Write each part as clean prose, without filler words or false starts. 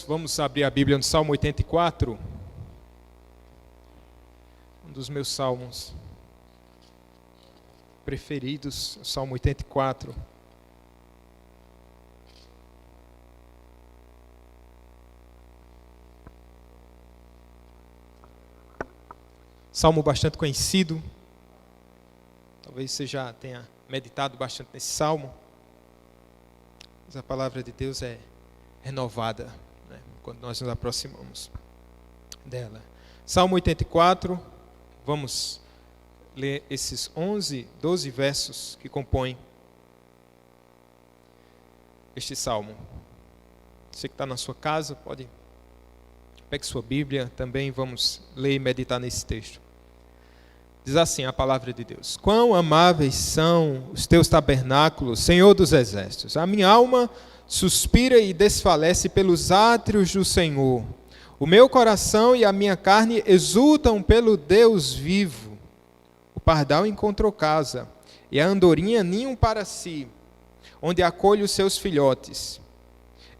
vamos abrir a Bíblia no Salmo 84, um dos meus salmos preferidos, o Salmo 84. Salmo bastante conhecido, talvez você já tenha meditado bastante nesse salmo, mas a palavra de Deus é renovada, né, quando nós nos aproximamos dela. Salmo 84, vamos ler esses 12 versos que compõem este salmo. Você que está na sua casa, pegue sua Bíblia, também vamos ler e meditar nesse texto. Diz assim a palavra de Deus: Quão amáveis são os teus tabernáculos, Senhor dos exércitos! A minha alma suspira e desfalece pelos átrios do Senhor. O meu coração e a minha carne exultam pelo Deus vivo. O pardal encontrou casa, e a andorinha ninho para si, onde acolhe os seus filhotes.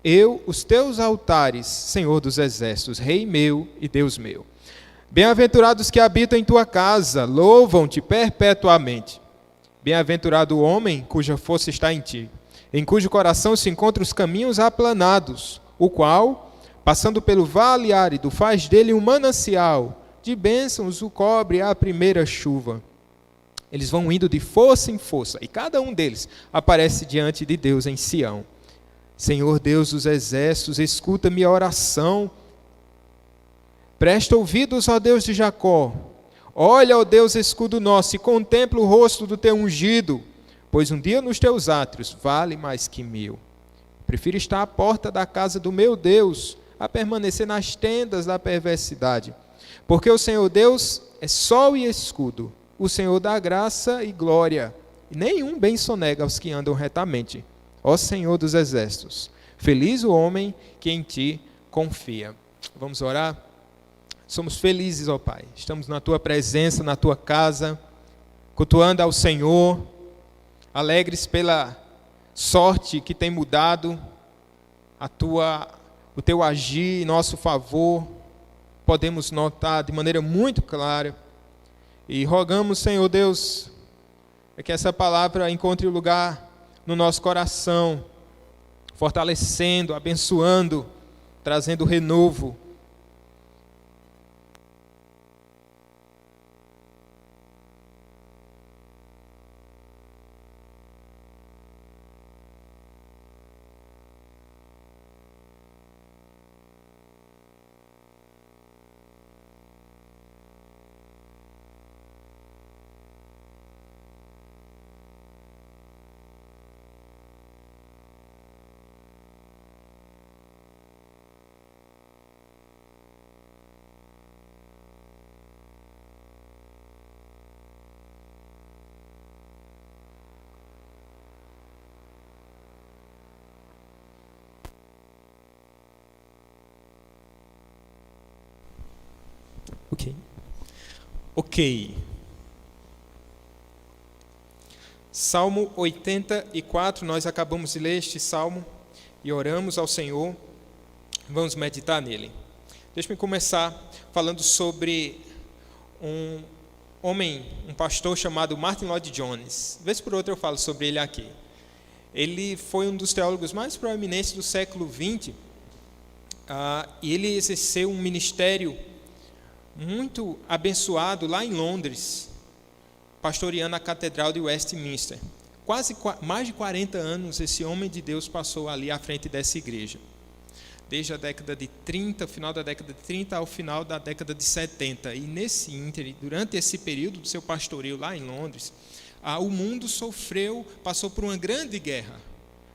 Eu, os teus altares, Senhor dos exércitos, Rei meu e Deus meu. Bem-aventurados que habitam em tua casa, louvam-te perpetuamente. Bem-aventurado o homem cuja força está em ti, em cujo coração se encontram os caminhos aplanados, o qual, passando pelo vale árido, faz dele um manancial, de bênçãos o cobre a primeira chuva. Eles vão indo de força em força, e cada um deles aparece diante de Deus em Sião. Senhor Deus dos exércitos, escuta minha oração. Presta ouvidos, ó Deus de Jacó. Olha, ó Deus, escudo nosso, e contempla o rosto do teu ungido, pois um dia nos teus átrios vale mais que 1000. Prefiro estar à porta da casa do meu Deus, a permanecer nas tendas da perversidade. Porque o Senhor Deus é sol e escudo, o Senhor dá graça e glória, e nenhum bem sonega aos que andam retamente. Ó Senhor dos exércitos, feliz o homem que em ti confia. Vamos orar? Somos felizes, ó Pai, estamos na Tua presença, na Tua casa, cultuando ao Senhor, alegres pela sorte que tem mudado o Teu agir em nosso favor, podemos notar de maneira muito clara, e rogamos, Senhor Deus, que essa palavra encontre lugar no nosso coração, fortalecendo, abençoando, trazendo renovo. Ok. Salmo 84, nós acabamos de ler este salmo e oramos ao Senhor. Vamos meditar nele. Deixa-me começar falando sobre um homem, um pastor chamado Martyn Lloyd-Jones. Vez por outra eu falo sobre ele aqui. Ele foi um dos teólogos mais proeminentes do século XX, e ele exerceu um ministério muito abençoado lá em Londres, pastoreando a Catedral de Westminster. Mais de 40 anos esse homem de Deus passou ali à frente dessa igreja. Desde a década de 30, final da década de 30 ao final da década de 70. E nesse ínterim, durante esse período do seu pastoreio lá em Londres, o mundo passou por uma grande guerra,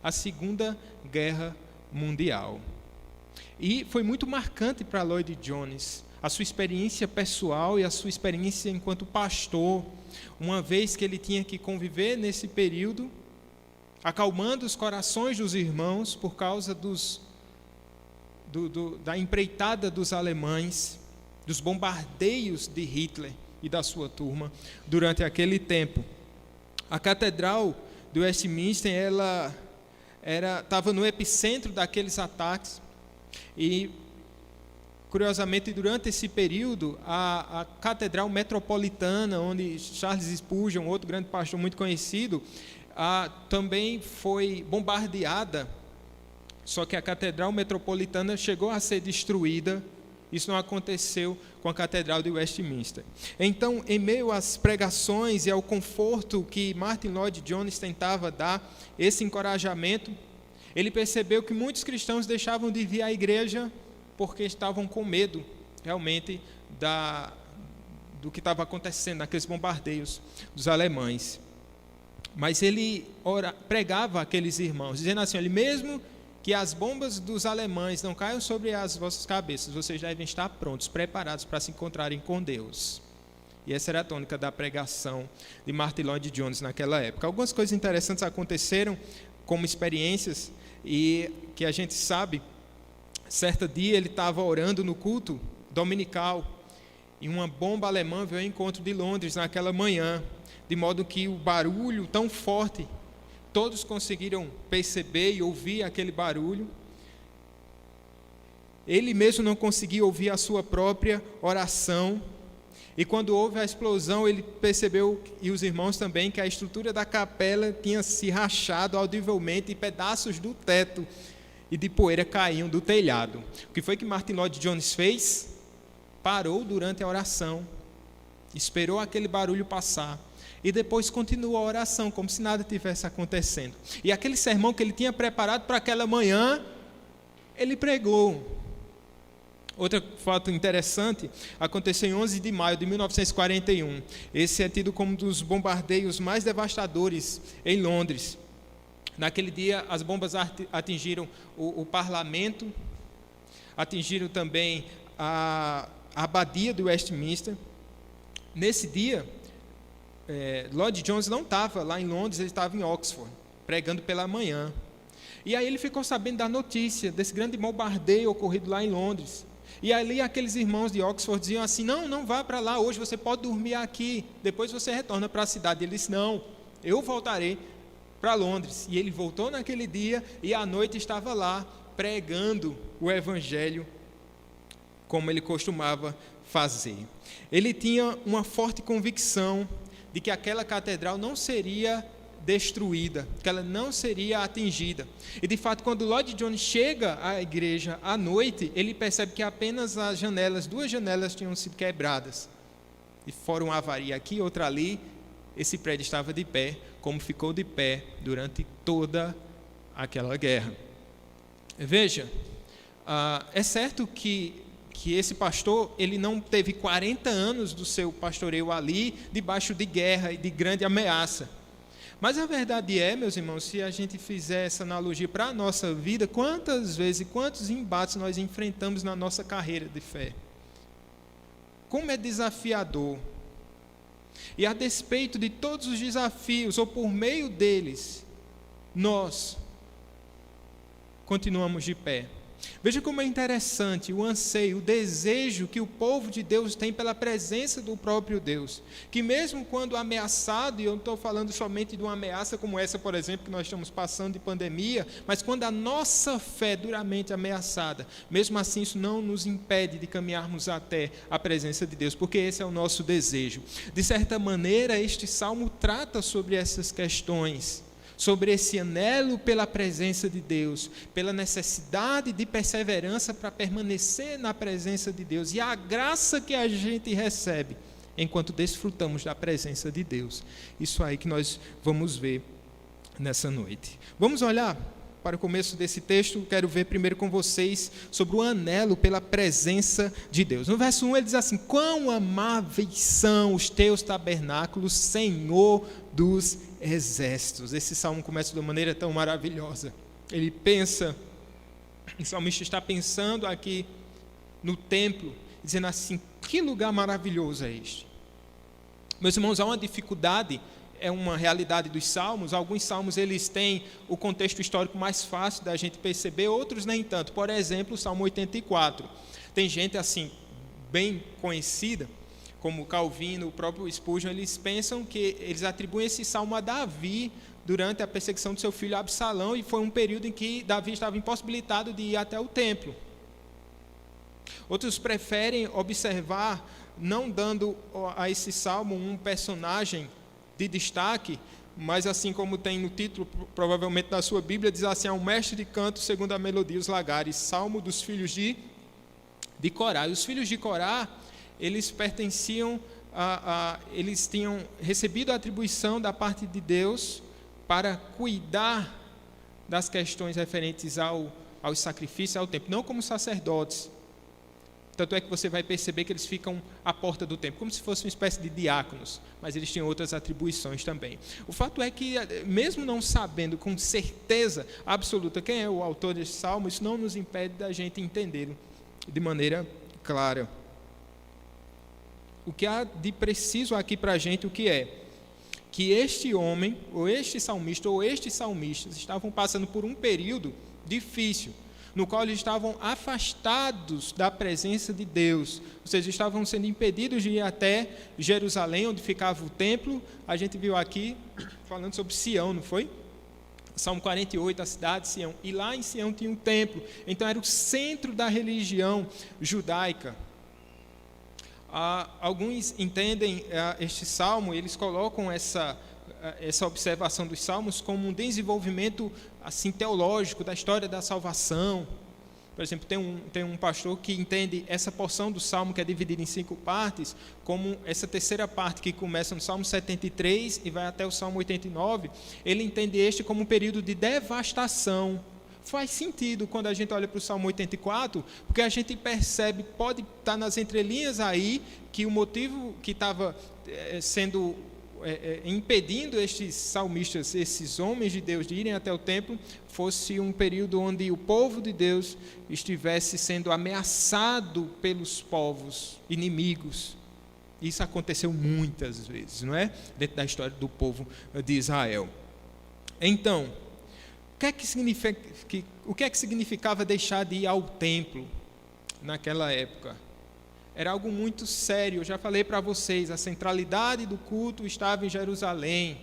a Segunda Guerra Mundial. E foi muito marcante para Lloyd-Jones a sua experiência pessoal e a sua experiência enquanto pastor, uma vez que ele tinha que conviver nesse período, acalmando os corações dos irmãos por causa da empreitada dos alemães, dos bombardeios de Hitler e da sua turma durante aquele tempo. A Catedral de Westminster, ela estava no epicentro daqueles ataques. E, curiosamente, durante esse período, a Catedral Metropolitana, onde Charles Spurgeon, outro grande pastor muito conhecido, também foi bombardeada. Só que a Catedral Metropolitana chegou a ser destruída. Isso não aconteceu com a Catedral de Westminster. Então, em meio às pregações e ao conforto que Martyn Lloyd-Jones tentava dar, esse encorajamento, ele percebeu que muitos cristãos deixavam de vir à igreja porque estavam com medo, realmente, do que estava acontecendo, naqueles bombardeios dos alemães. Mas ele pregava àqueles irmãos, dizendo assim: olha, mesmo que as bombas dos alemães não caiam sobre as vossas cabeças, vocês devem estar prontos, preparados para se encontrarem com Deus. E essa era a tônica da pregação de Martyn Lloyd-Jones naquela época. Algumas coisas interessantes aconteceram como experiências, e que a gente sabe. Certo dia ele estava orando no culto dominical, e uma bomba alemã veio ao encontro de Londres naquela manhã, de modo que o barulho tão forte, todos conseguiram perceber e ouvir aquele barulho. Ele mesmo não conseguia ouvir a sua própria oração. E quando houve a explosão, ele percebeu, e os irmãos também, que a estrutura da capela tinha se rachado audivelmente, e pedaços do teto e de poeira caíam do telhado. O que foi que Martyn Lloyd-Jones fez? Parou durante a oração, esperou aquele barulho passar, e depois continuou a oração, como se nada tivesse acontecendo. E aquele sermão que ele tinha preparado para aquela manhã, ele pregou. Outro fato interessante aconteceu em 11 de maio de 1941. Esse é tido como um dos bombardeios mais devastadores em Londres. Naquele dia, as bombas atingiram o parlamento, atingiram também a abadia de Westminster. Nesse dia, Lloyd-Jones não estava lá em Londres, ele estava em Oxford, pregando pela manhã. E aí ele ficou sabendo da notícia desse grande bombardeio ocorrido lá em Londres. E ali aqueles irmãos de Oxford diziam assim: não vá para lá hoje, você pode dormir aqui, depois você retorna para a cidade. Ele disse: não, eu voltarei para Londres. E ele voltou naquele dia e à noite estava lá pregando o evangelho como ele costumava fazer. Ele tinha uma forte convicção de que aquela catedral não seria destruída, que ela não seria atingida. E de fato, quando Lloyd-Jones chega à igreja à noite, ele percebe que apenas as janelas, 2 janelas tinham sido quebradas. E fora uma avaria aqui, outra ali, esse prédio estava de pé, como ficou de pé durante toda aquela guerra. Veja, é certo que esse pastor, ele não teve 40 anos do seu pastoreio ali, debaixo de guerra e de grande ameaça. Mas a verdade é, meus irmãos, se a gente fizer essa analogia para a nossa vida, quantas vezes e quantos embates nós enfrentamos na nossa carreira de fé? Como é desafiador. E a despeito de todos os desafios, ou por meio deles, nós continuamos de pé. Veja como é interessante o anseio, o desejo que o povo de Deus tem pela presença do próprio Deus. Que mesmo quando ameaçado, e eu não estou falando somente de uma ameaça como essa, por exemplo, que nós estamos passando de pandemia, mas quando a nossa fé é duramente ameaçada, mesmo assim isso não nos impede de caminharmos até a presença de Deus, porque esse é o nosso desejo. De certa maneira, este salmo trata sobre essas questões, sobre esse anelo pela presença de Deus, pela necessidade de perseverança para permanecer na presença de Deus, e a graça que a gente recebe enquanto desfrutamos da presença de Deus. Isso aí que nós vamos ver nessa noite. Vamos olhar para o começo desse texto. Quero ver primeiro com vocês sobre o anelo pela presença de Deus. No verso 1 ele diz assim: quão amáveis são os teus tabernáculos, Senhor dos exércitos. Esse salmo começa de uma maneira tão maravilhosa. Ele pensa, o salmista está pensando aqui no templo, dizendo assim: que lugar maravilhoso é este? Meus irmãos, há uma dificuldade, é uma realidade dos salmos. Alguns salmos eles têm o contexto histórico mais fácil da gente perceber, outros nem tanto. Por exemplo, o Salmo 84. Tem gente assim, bem conhecida, como Calvino, o próprio Spurgeon, eles pensam que eles atribuem esse salmo a Davi durante a perseguição do seu filho Absalão, e foi um período em que Davi estava impossibilitado de ir até o templo. Outros preferem observar, não dando a esse salmo um personagem de destaque, mas assim como tem no título, provavelmente da sua Bíblia, diz assim: um mestre de canto segundo a melodia os lagares, salmo dos filhos de Corá. E os filhos de Corá, eles pertenciam eles tinham recebido a atribuição da parte de Deus para cuidar das questões referentes aos sacrifícios, ao templo, não como sacerdotes. Tanto é que você vai perceber que eles ficam à porta do templo, como se fosse uma espécie de diáconos, mas eles tinham outras atribuições também. O fato é que, mesmo não sabendo com certeza absoluta quem é o autor desse salmo, isso não nos impede da gente entender de maneira clara. O que há de preciso aqui para a gente, o que é? Que este homem, ou este salmista, ou estes salmistas, estavam passando por um período difícil, no qual eles estavam afastados da presença de Deus, ou seja, estavam sendo impedidos de ir até Jerusalém, onde ficava o templo. A gente viu aqui, falando sobre Sião, não foi? Salmo 48, a cidade de Sião, e lá em Sião tinha um templo, então era o centro da religião judaica. Alguns entendem este salmo, eles colocam essa observação dos salmos como um desenvolvimento assim teológico da história da salvação. Por exemplo, tem um pastor que entende essa porção do salmo, que é dividida em 5 partes, como essa terceira parte que começa no salmo 73 e vai até o salmo 89, ele entende este como um período de devastação. Faz sentido quando a gente olha para o Salmo 84, porque a gente percebe, pode estar nas entrelinhas aí, que o motivo que estava sendo impedindo estes salmistas, esses homens de Deus, de irem até o templo, fosse um período onde o povo de Deus estivesse sendo ameaçado pelos povos inimigos. Isso aconteceu muitas vezes, não é? Dentro da história do povo de Israel. Então, o que é que significava deixar de ir ao templo naquela época? Era algo muito sério. Eu já falei para vocês, a centralidade do culto estava em Jerusalém,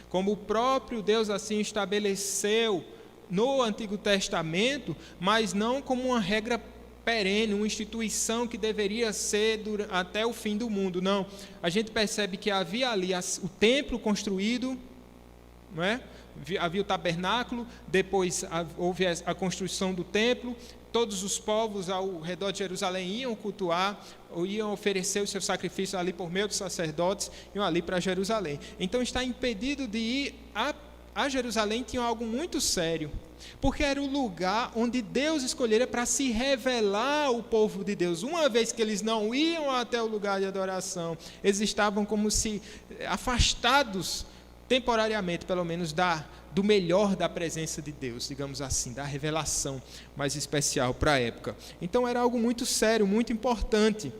como o próprio Deus assim estabeleceu no Antigo Testamento, mas não como uma regra perene, uma instituição que deveria ser até o fim do mundo. Não, a gente percebe que havia ali o templo construído, não é? Havia o tabernáculo, depois houve a construção do templo, todos os povos ao redor de Jerusalém iam cultuar, ou iam oferecer os seus sacrifícios ali por meio dos sacerdotes, iam ali para Jerusalém. Então, estar impedido de ir a Jerusalém tinha algo muito sério, porque era o lugar onde Deus escolhera para se revelar ao povo de Deus. Uma vez que eles não iam até o lugar de adoração, eles estavam como se afastados temporariamente, pelo menos, do melhor da presença de Deus, digamos assim, da revelação mais especial para a época. Então era algo muito sério, muito importante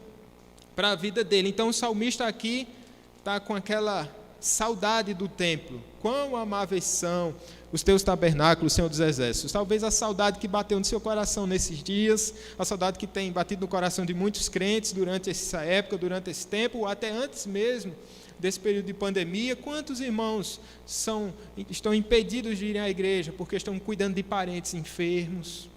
para a vida dele. Então o salmista aqui está com aquela saudade do templo. Quão amáveis são os teus tabernáculos, Senhor dos Exércitos. Talvez a saudade que bateu no seu coração nesses dias, a saudade que tem batido no coração de muitos crentes durante essa época, durante esse tempo, ou até antes mesmo desse período de pandemia. Quantos irmãos estão impedidos de irem à igreja porque estão cuidando de parentes enfermos,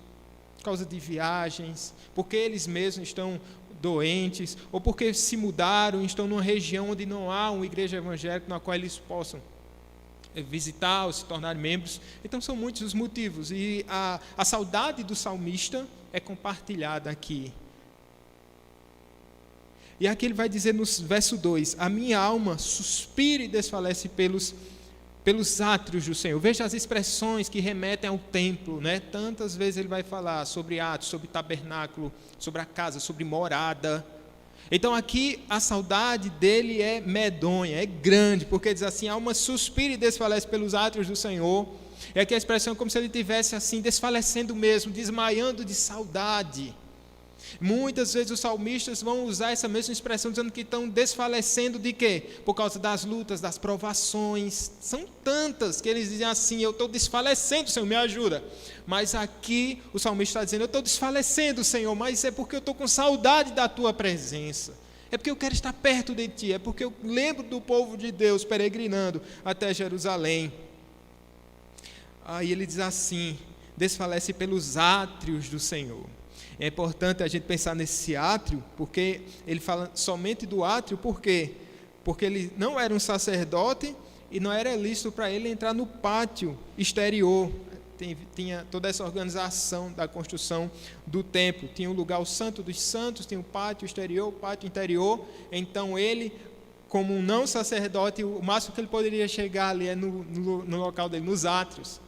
por causa de viagens, porque eles mesmos estão doentes, ou porque se mudaram e estão numa região onde não há uma igreja evangélica na qual eles possam visitar ou se tornar membros. Então são muitos os motivos, e a saudade do salmista é compartilhada aqui. E aqui ele vai dizer no verso 2, a minha alma suspira e desfalece pelos átrios do Senhor. Veja as expressões que remetem ao templo, né? Tantas vezes ele vai falar sobre átrios, sobre tabernáculo, sobre a casa, sobre morada. Então aqui a saudade dele é medonha, é grande, porque diz assim, a alma suspira e desfalece pelos átrios do Senhor. E aqui a expressão é como se ele estivesse assim, desfalecendo mesmo, desmaiando de saudade. Muitas vezes os salmistas vão usar essa mesma expressão dizendo que estão desfalecendo de quê? Por causa das lutas, das provações. São tantas que eles dizem assim, eu estou desfalecendo, Senhor, me ajuda. Mas aqui o salmista está dizendo, eu estou desfalecendo, Senhor, mas é porque eu estou com saudade da tua presença. É porque eu quero estar perto de ti, é porque eu lembro do povo de Deus peregrinando até Jerusalém. Aí ele diz assim, desfalece pelos átrios do Senhor. É importante a gente pensar nesse átrio, porque ele fala somente do átrio, por quê? Porque ele não era um sacerdote e não era lícito para ele entrar no pátio exterior. Tinha toda essa organização da construção do templo. Tinha o lugar, o Santo dos Santos, tinha o pátio exterior, o pátio interior. Então ele, como um não sacerdote, o máximo que ele poderia chegar ali é no local dele, nos átrios.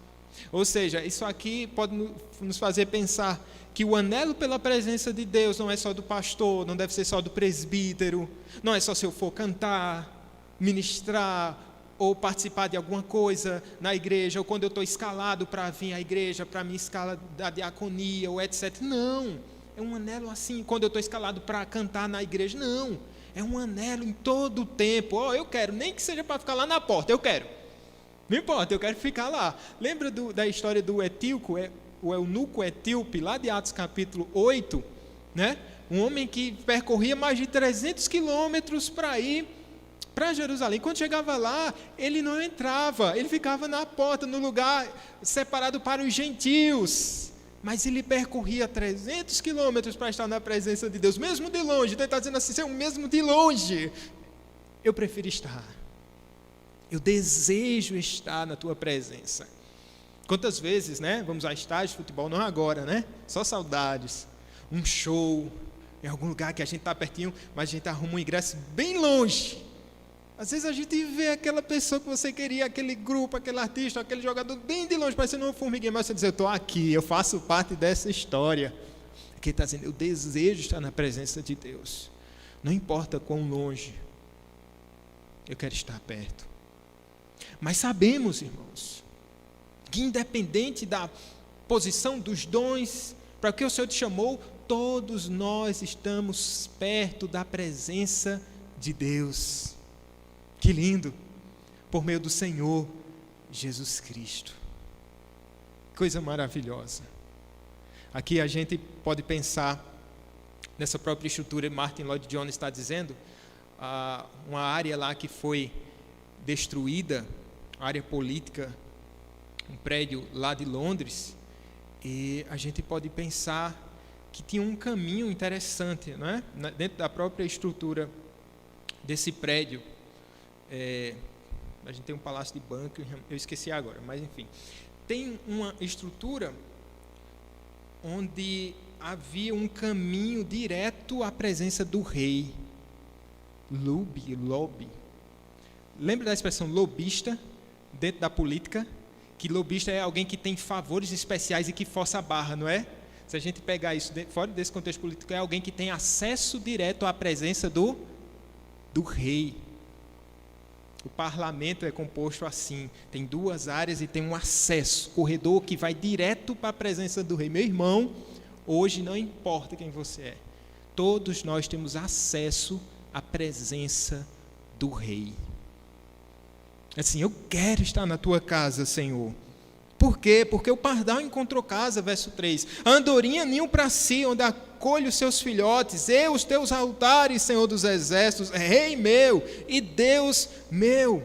Ou seja, isso aqui pode nos fazer pensar que o anelo pela presença de Deus não é só do pastor, não deve ser só do presbítero, não é só se eu for cantar, ministrar ou participar de alguma coisa na igreja, ou quando eu estou escalado para vir à igreja, para a minha escala da diaconia, ou etc. Não, é um anelo assim, quando eu estou escalado para cantar na igreja, não, é um anelo em todo o tempo. Eu quero, nem que seja para ficar lá na porta, eu quero, não importa, eu quero ficar lá. Lembra da história do etíoco, o eunuco etíope, lá de Atos capítulo 8, né? Um homem que percorria mais de 300 quilômetros para ir para Jerusalém. Quando chegava lá, ele não entrava, ele ficava na porta, no lugar separado para os gentios. Mas ele percorria 300 quilômetros para estar na presença de Deus, mesmo de longe. Então ele está dizendo assim, mesmo de longe, eu prefiro estar. Eu desejo estar na tua presença. Quantas vezes, né? Vamos a estádio de futebol, não agora, né? Só saudades. Um show, em algum lugar que a gente está pertinho, mas a gente arruma um ingresso bem longe. Às vezes a gente vê aquela pessoa que você queria, aquele grupo, aquele artista, aquele jogador bem de longe, parecendo uma formiguinha, mas você diz, eu estou aqui, eu faço parte dessa história. Aqui está dizendo, eu desejo estar na presença de Deus. Não importa quão longe, eu quero estar perto. Mas sabemos, irmãos, que independente da posição dos dons, para que o Senhor te chamou, todos nós estamos perto da presença de Deus. Que lindo! Por meio do Senhor Jesus Cristo. Coisa maravilhosa. Aqui a gente pode pensar nessa própria estrutura, Martin Lloyd Jones está dizendo, uma área lá que foi destruída, área política, um prédio lá de Londres, e a gente pode pensar que tinha um caminho interessante, não é? Dentro da própria estrutura desse prédio. A gente tem um palácio de banco, eu esqueci agora, mas enfim. Tem uma estrutura onde havia um caminho direto à presença do rei. Lobby. Lembra da expressão lobista dentro da política? Que lobista é alguém que tem favores especiais e que força a barra, não é? Se a gente pegar isso fora desse contexto político, é alguém que tem acesso direto à presença do rei. O parlamento é composto assim, tem duas áreas e tem um acesso, corredor que vai direto para a presença do rei. Meu irmão, hoje não importa quem você é, todos nós temos acesso à presença do rei. Assim, eu quero estar na tua casa, Senhor. Por quê? Porque o pardal encontrou casa, verso 3. A andorinha ninho para si, onde acolhe os seus filhotes. Eu, os teus altares, Senhor dos exércitos, Rei meu e Deus meu.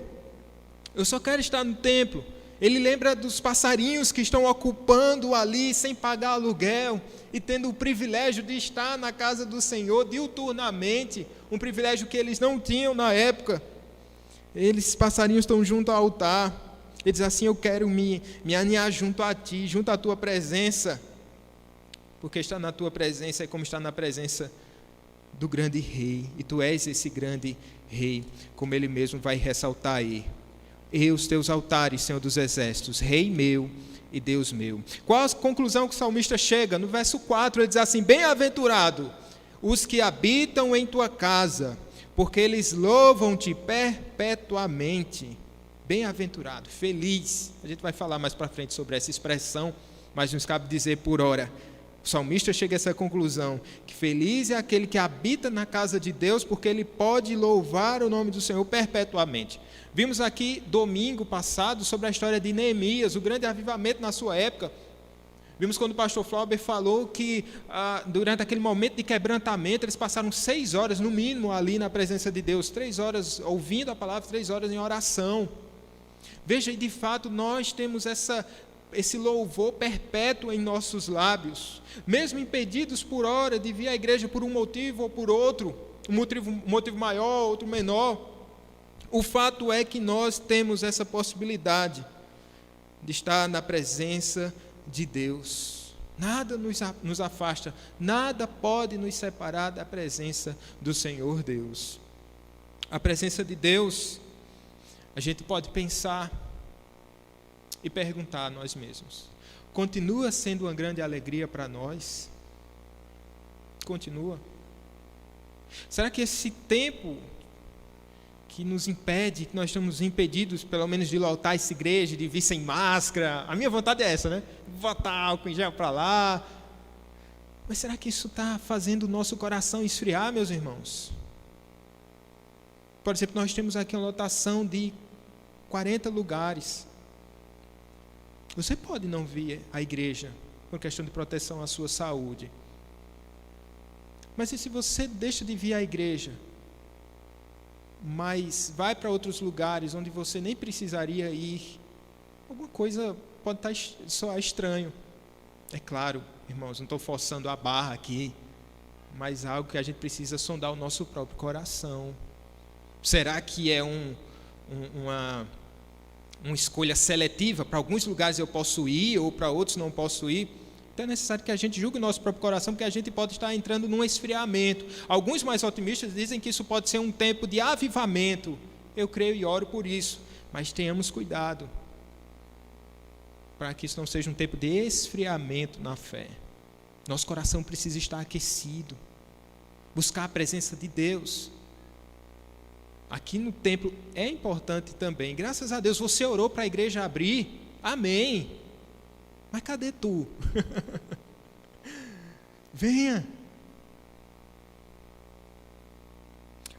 Eu só quero estar no templo. Ele lembra dos passarinhos que estão ocupando ali sem pagar aluguel e tendo o privilégio de estar na casa do Senhor diuturnamente, um privilégio que eles não tinham na época. Eles, passarinhos, estão junto ao altar. Ele diz assim, eu quero me aninhar junto a ti, junto à tua presença, porque estar na tua presença é como estar na presença do grande rei, e tu és esse grande rei, como ele mesmo vai ressaltar aí. Eu, os teus altares, Senhor dos exércitos, Rei meu e Deus meu. Qual a conclusão que o salmista chega? No verso 4 ele diz assim, bem-aventurado os que habitam em tua casa, porque eles louvam-te perpetuamente. Bem-aventurado, feliz. A gente vai falar mais para frente sobre essa expressão, mas nos cabe dizer por hora. O salmista chega a essa conclusão, que feliz é aquele que habita na casa de Deus, porque ele pode louvar o nome do Senhor perpetuamente. Vimos aqui, domingo passado, sobre a história de Neemias, o grande avivamento na sua época. Vimos quando o pastor Flauber falou que durante aquele momento de quebrantamento, eles passaram 6 horas no mínimo ali na presença de Deus, 3 horas ouvindo a palavra, 3 horas em oração. Veja, de fato, nós temos essa esse louvor perpétuo em nossos lábios, mesmo impedidos por hora de vir à igreja por um motivo ou por outro, um motivo maior, outro menor. O fato é que nós temos essa possibilidade de estar na presença de Deus. Nada nos afasta, nada pode nos separar da presença do Senhor Deus. A presença de Deus, a gente pode pensar e perguntar a nós mesmos: continua sendo uma grande alegria para nós? Continua? Será que esse tempo que nos impede, que nós estamos impedidos, pelo menos, de lotar essa igreja, de vir sem máscara, a minha vontade é essa, né? Botar álcool em gel para lá. Mas será que isso está fazendo o nosso coração esfriar, meus irmãos? Por exemplo, nós temos aqui uma lotação de 40 lugares. Você pode não vir à igreja por questão de proteção à sua saúde. Mas e se você deixa de vir à igreja, mas vai para outros lugares onde você nem precisaria ir? Alguma coisa pode soar estranho. É claro, irmãos, não estou forçando a barra aqui, mas algo que a gente precisa sondar o nosso próprio coração. Será que é uma escolha seletiva? Para alguns lugares eu posso ir, ou para outros não posso ir? Então é necessário que a gente julgue o nosso próprio coração, porque a gente pode estar entrando num esfriamento. Alguns mais otimistas dizem que isso pode ser um tempo de avivamento. Eu creio e oro por isso, mas tenhamos cuidado para que isso não seja um tempo de esfriamento na fé. Nosso coração precisa estar aquecido, buscar a presença de Deus. Aqui no templo é importante também. Graças a Deus você orou para a igreja abrir. Amém. Mas cadê tu? Venha.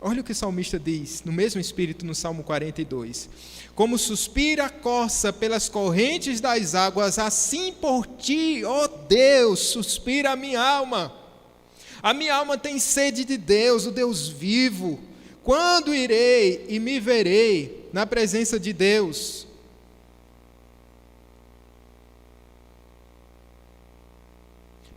Olha o que o salmista diz, no mesmo espírito, no Salmo 42. Como suspira a corça pelas correntes das águas, assim por ti, ó Deus, suspira a minha alma. A minha alma tem sede de Deus, o Deus vivo. Quando irei e me verei na presença de Deus?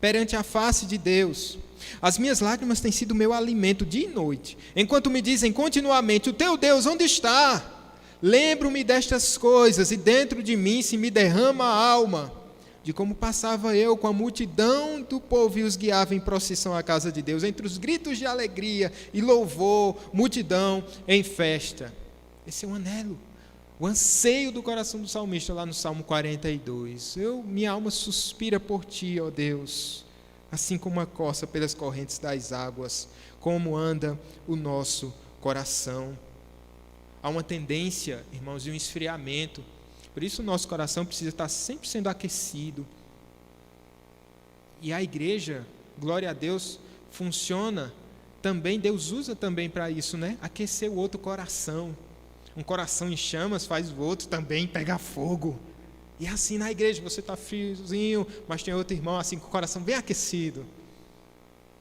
Perante a face de Deus. As minhas lágrimas têm sido meu alimento dia e noite, enquanto me dizem continuamente: o teu Deus onde está? Lembro-me destas coisas, e dentro de mim se me derrama a alma, de como passava eu com a multidão do povo e os guiava em procissão à casa de Deus, entre os gritos de alegria e louvor, multidão em festa. Esse é um anelo, o anseio do coração do salmista lá no Salmo 42. Minha alma suspira por ti, ó Deus, assim como a corça pelas correntes das águas, como anda o nosso coração. Há uma tendência, irmãos, de um esfriamento. Por isso o nosso coração precisa estar sempre sendo aquecido. E a igreja, glória a Deus, funciona também, Deus usa também para isso, né? Aquecer o outro coração. Um coração em chamas faz o outro também pegar fogo. E assim na igreja, você está friozinho, mas tem outro irmão assim com o coração bem aquecido.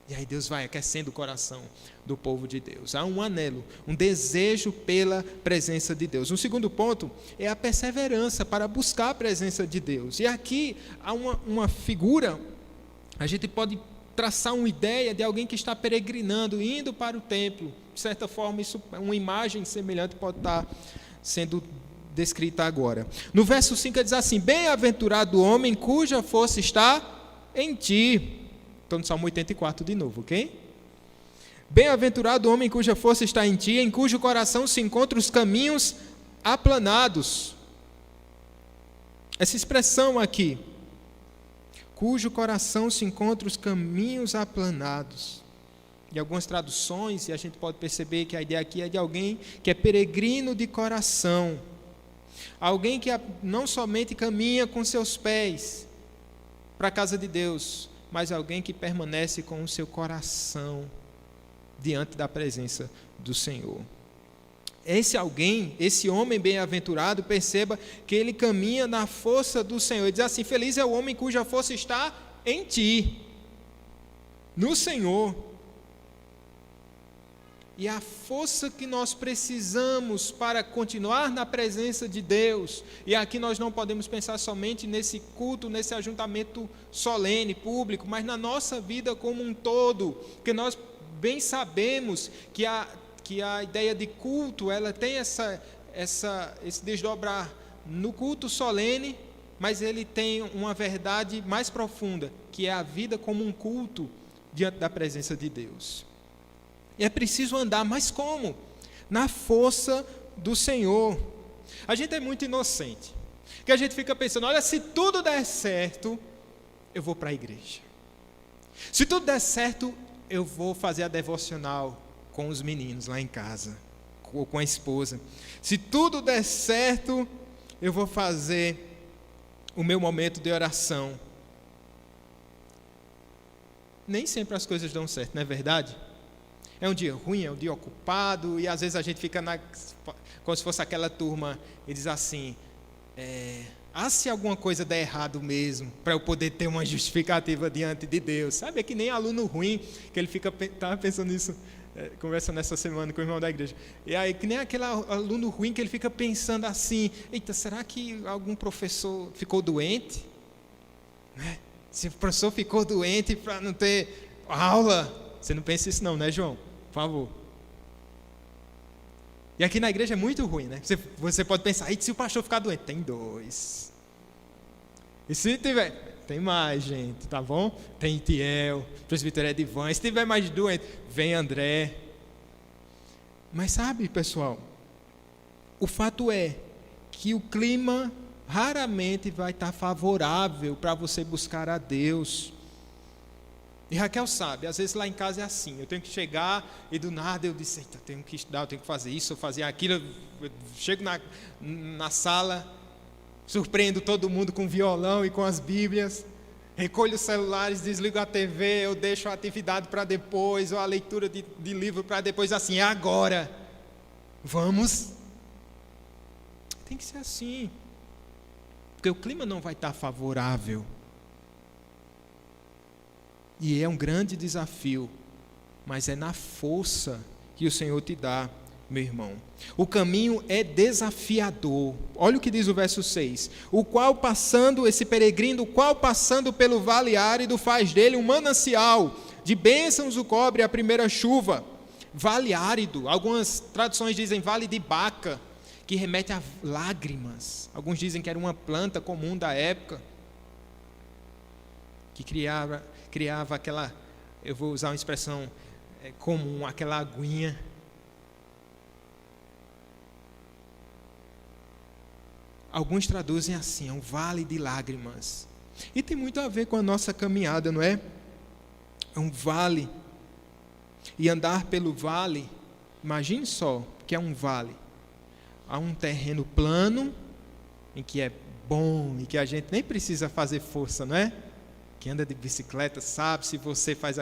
E aí Deus vai aquecendo o coração do povo de Deus. Há um anelo, um desejo pela presença de Deus. Um segundo ponto é a perseverança para buscar a presença de Deus. E aqui há uma figura, a gente pode traçar uma ideia de alguém que está peregrinando, indo para o templo. De certa forma, isso, uma imagem semelhante pode estar sendo descrita agora. No verso 5 diz assim: bem-aventurado o homem cuja força está em ti. Estou no Salmo 84 de novo, ok? Bem-aventurado o homem cuja força está em ti, em cujo coração se encontram os caminhos aplanados. Essa expressão aqui, cujo coração se encontram os caminhos aplanados. Em algumas traduções, e a gente pode perceber que a ideia aqui é de alguém que é peregrino de coração. Alguém que não somente caminha com seus pés para a casa de Deus, mas alguém que permanece com o seu coração diante da presença do Senhor. Esse alguém, esse homem bem-aventurado, perceba que ele caminha na força do Senhor. Ele diz assim: feliz é o homem cuja força está em ti, no Senhor. e a força que nós precisamos para continuar na presença de Deus. E aqui nós não podemos pensar somente nesse culto, nesse ajuntamento solene, público, mas na nossa vida como um todo, porque nós bem sabemos que a ideia de culto, ela tem esse desdobrar no culto solene, mas ele tem uma verdade mais profunda, que é a vida como um culto diante da presença de Deus. E é preciso andar, mas como? Na força do Senhor. A gente é muito inocente, que a gente fica pensando, olha, se tudo der certo, eu vou para a igreja. Se tudo der certo, eu vou fazer a devocional com os meninos lá em casa, ou com a esposa. Se tudo der certo, eu vou fazer o meu momento de oração. Nem sempre as coisas dão certo, não é verdade? É um dia ruim, é um dia ocupado, e às vezes a gente fica como se fosse aquela turma e diz assim, se alguma coisa der errado mesmo, para eu poder ter uma justificativa diante de Deus. Sabe, é que nem aluno ruim, que ele estava pensando nisso, conversando nessa semana com o irmão da igreja, e aí que nem aquele aluno ruim que ele fica pensando assim, eita, será que algum professor ficou doente? Se o professor ficou doente para não ter aula, você não pensa isso não, né, João? Por favor. E aqui na igreja é muito ruim, né? Você pode pensar, se o pastor ficar doente, tem 2. E se tiver, tem mais, gente, tá bom? Tem Tiel, presbítero Edivan. Se tiver mais doente, vem André. Mas sabe, pessoal, o fato é que o clima raramente vai estar favorável para você buscar a Deus. E Raquel sabe, às vezes lá em casa é assim, eu tenho que chegar e do nada eu disse, eu tenho que estudar, eu tenho que fazer isso, eu fazer aquilo, eu chego na sala, surpreendo todo mundo com violão e com as bíblias, recolho os celulares, desligo a TV, eu deixo a atividade para depois, ou a leitura de livro para depois, assim, é agora, vamos? Tem que ser assim, porque o clima não vai estar favorável. E é um grande desafio, mas é na força que o Senhor te dá, meu irmão. O caminho é desafiador. Olha o que diz o verso 6. Esse peregrino, o qual passando pelo vale árido, faz dele um manancial, de bênçãos o cobre a primeira chuva. Vale árido, algumas traduções dizem vale de Baca, que remete a lágrimas. Alguns dizem que era uma planta comum da época, que criava aquela, eu vou usar uma expressão comum, aquela aguinha. Alguns traduzem assim, é um vale de lágrimas. E tem muito a ver com a nossa caminhada, não é? É um vale. E andar pelo vale, imagine só que é um vale. Há um terreno plano, em que é bom, e que a gente nem precisa fazer força, não é? Quem anda de bicicleta sabe, se você faz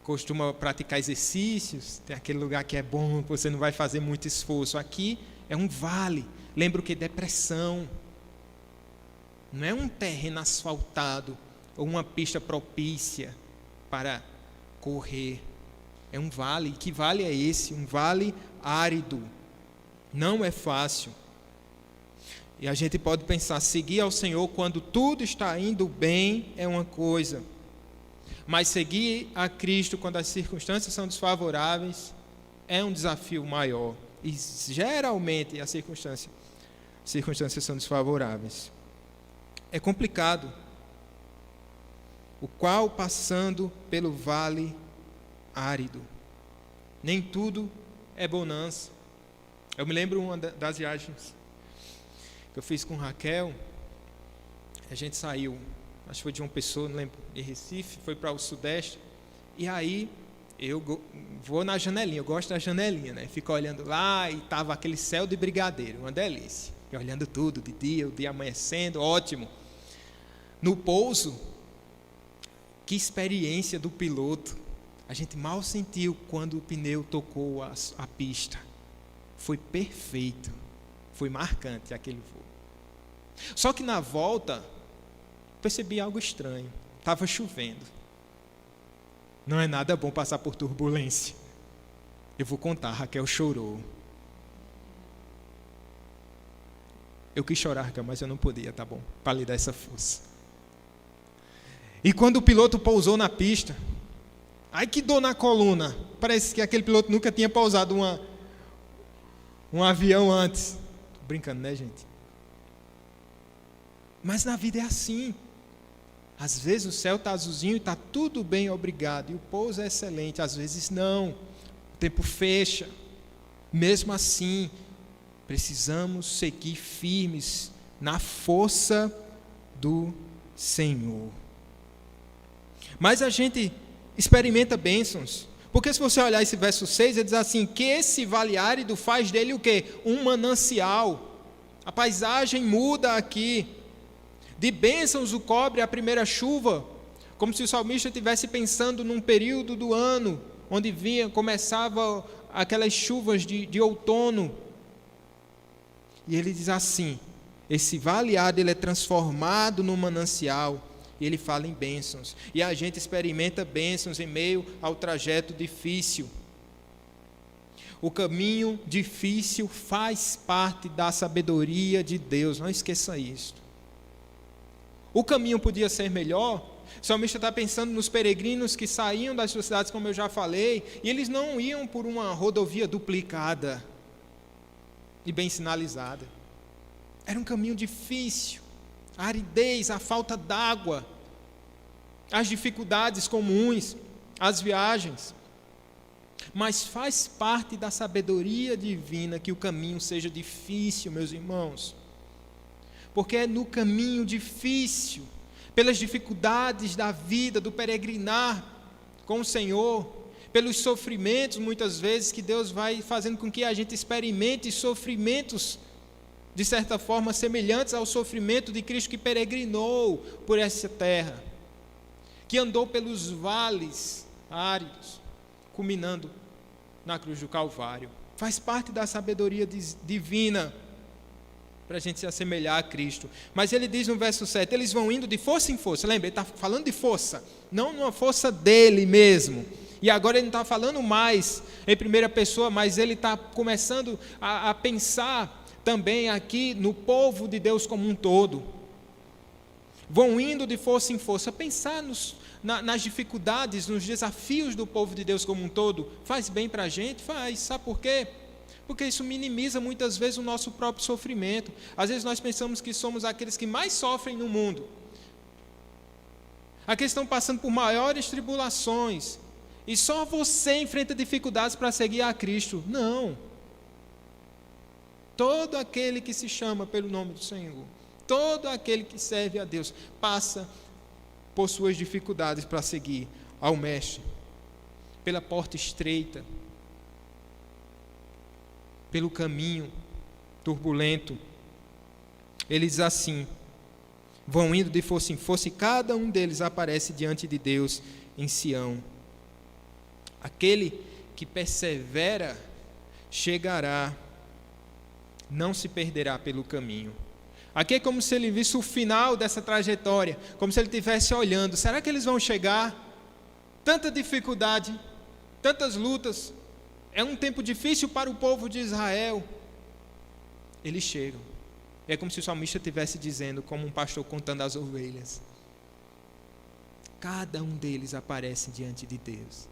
costuma praticar exercícios, tem aquele lugar que é bom, você não vai fazer muito esforço. Aqui é um vale, lembra o que? Depressão. Não é um terreno asfaltado, ou uma pista propícia para correr. É um vale, que vale é esse? Um vale árido, não é fácil. E a gente pode pensar, seguir ao Senhor quando tudo está indo bem é uma coisa, mas seguir a Cristo quando as circunstâncias são desfavoráveis é um desafio maior. E geralmente as circunstâncias são desfavoráveis. É complicado. O qual passando pelo vale árido. Nem tudo é bonança. Eu me lembro uma das viagens que eu fiz com Raquel. A gente saiu, acho que foi de uma pessoa, não lembro, de Recife, foi para o Sudeste. E aí eu vou na janelinha, eu gosto da janelinha, né? Fico olhando lá e estava aquele céu de brigadeiro, uma delícia. E olhando tudo, de dia, o dia amanhecendo, ótimo. No pouso, que experiência do piloto. A gente mal sentiu quando o pneu tocou a pista. Foi perfeito, foi marcante aquele voo. Só que na volta, percebi algo estranho. Estava chovendo. Não é nada bom passar por turbulência. Eu vou contar, Raquel chorou. Eu quis chorar, Raquel, mas eu não podia, tá bom? Para lhe dar essa força. E quando o piloto pousou na pista, ai que dor na coluna. Parece que aquele piloto nunca tinha pousado um avião antes. Tô brincando, né, gente? Mas na vida é assim. Às vezes o céu está azulzinho e está tudo bem, obrigado. E o pouso é excelente. Às vezes não. O tempo fecha. Mesmo assim, precisamos seguir firmes na força do Senhor. Mas a gente experimenta bênçãos. Porque se você olhar esse verso 6, ele diz assim, que esse vale árido faz dele o quê? Um manancial. A paisagem muda aqui. De bênçãos o cobre a primeira chuva, como se o salmista estivesse pensando num período do ano, onde começava aquelas chuvas de outono. E ele diz assim, esse vale árido ele é transformado num manancial, e ele fala em bênçãos. E a gente experimenta bênçãos em meio ao trajeto difícil. O caminho difícil faz parte da sabedoria de Deus, não esqueça isso. O caminho podia ser melhor. O salmista está pensando nos peregrinos que saíam das suas cidades, como eu já falei, e eles não iam por uma rodovia duplicada e bem sinalizada. Era um caminho difícil, a aridez, a falta d'água, as dificuldades comuns, as viagens. Mas faz parte da sabedoria divina que o caminho seja difícil, meus irmãos. Porque é no caminho difícil, pelas dificuldades da vida, do peregrinar com o Senhor, pelos sofrimentos, muitas vezes, que Deus vai fazendo com que a gente experimente sofrimentos, de certa forma, semelhantes ao sofrimento de Cristo que peregrinou por essa terra, que andou pelos vales áridos, culminando na cruz do Calvário. Faz parte da sabedoria divina, para a gente se assemelhar a Cristo. Mas ele diz no verso 7, eles vão indo de força em força. Lembra, ele está falando de força, não numa força dele mesmo. E agora ele não está falando mais em primeira pessoa, mas ele está começando a pensar também aqui no povo de Deus como um todo. Vão indo de força em força. Pensar nas dificuldades, nos desafios do povo de Deus como um todo, faz bem para a gente? Faz. Sabe por quê? Porque isso minimiza muitas vezes o nosso próprio sofrimento. Às vezes nós pensamos que somos aqueles que mais sofrem no mundo. Aqueles que estão passando por maiores tribulações. E só você enfrenta dificuldades para seguir a Cristo. Não. Todo aquele que se chama pelo nome do Senhor, todo aquele que serve a Deus, passa por suas dificuldades para seguir ao Mestre. Pela porta estreita, pelo caminho turbulento. Ele diz assim, vão indo de força em força, e cada um deles aparece diante de Deus em Sião. Aquele que persevera chegará, não se perderá pelo caminho. Aqui é como se ele visse o final dessa trajetória, como se ele estivesse olhando, será que eles vão chegar? Tanta dificuldade, tantas lutas, é um tempo difícil para o povo de Israel. Eles chegam. É como se o salmista estivesse dizendo, como um pastor contando as ovelhas. Cada um deles aparece diante de Deus,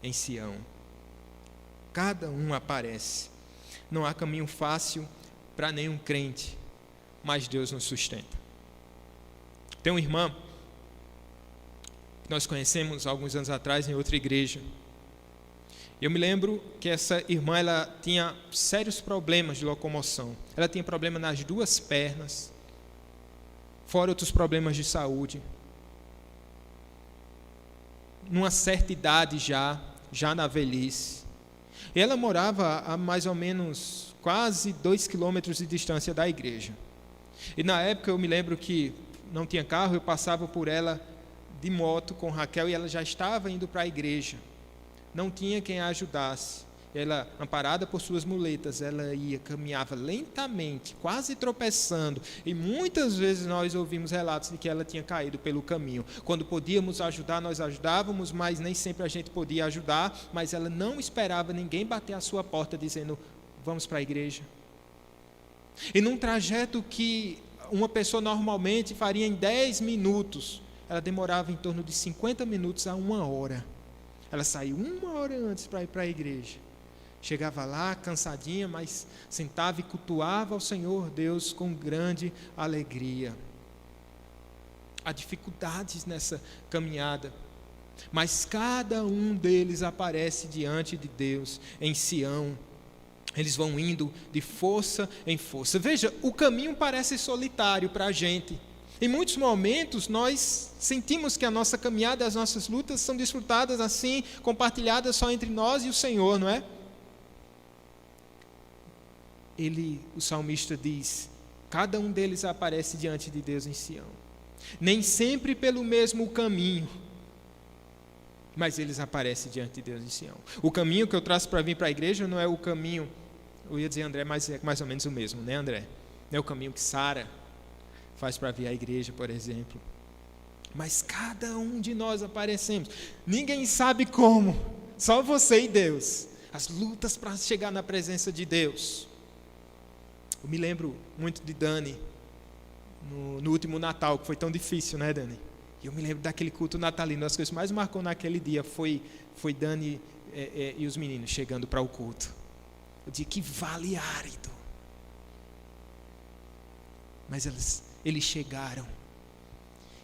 em Sião. Cada um aparece. Não há caminho fácil para nenhum crente, mas Deus nos sustenta. Tem uma irmã que nós conhecemos alguns anos atrás em outra igreja. Eu me lembro que essa irmã ela tinha sérios problemas de locomoção. Ela tinha problema nas duas pernas, fora outros problemas de saúde. Numa certa idade já na velhice. E ela morava a mais ou menos quase 2 quilômetros de distância da igreja. E na época eu me lembro que não tinha carro, eu passava por ela de moto com Raquel e ela já estava indo para a igreja. Não tinha quem a ajudasse. ela, amparada por suas muletas, ela caminhava lentamente, quase tropeçando, e muitas vezes nós ouvimos relatos de que ela tinha caído pelo caminho. Quando podíamos ajudar, nós ajudávamos, mas nem sempre a gente podia ajudar, mas ela não esperava ninguém bater à sua porta dizendo, vamos para a igreja. E num trajeto que uma pessoa normalmente faria em 10 minutos, ela demorava em torno de 50 minutos a 1 hora. Ela saiu 1 hora antes para ir para a igreja. Chegava lá cansadinha, mas sentava e cultuava ao Senhor Deus com grande alegria. Há dificuldades nessa caminhada, mas cada um deles aparece diante de Deus em Sião. Eles vão indo de força em força. Veja, o caminho parece solitário para a gente. Em muitos momentos nós sentimos que a nossa caminhada, as nossas lutas são desfrutadas assim, compartilhadas só entre nós e o Senhor, não é? O salmista diz, cada um deles aparece diante de Deus em Sião. Nem sempre pelo mesmo caminho, mas eles aparecem diante de Deus em Sião. O caminho que eu traço para vir para a igreja não é o caminho, eu ia dizer André, mas é mais ou menos o mesmo, né André? Não é o caminho que Sara faz para vir à igreja, por exemplo. Mas cada um de nós aparecemos. Ninguém sabe como, só você e Deus. As lutas para chegar na presença de Deus. Eu me lembro muito de Dani, no último Natal, que foi tão difícil, né, Dani? E eu me lembro daquele culto natalino. As coisas que mais marcou naquele dia foi Dani e os meninos chegando para o culto. Eu disse, que vale árido. Mas eles chegaram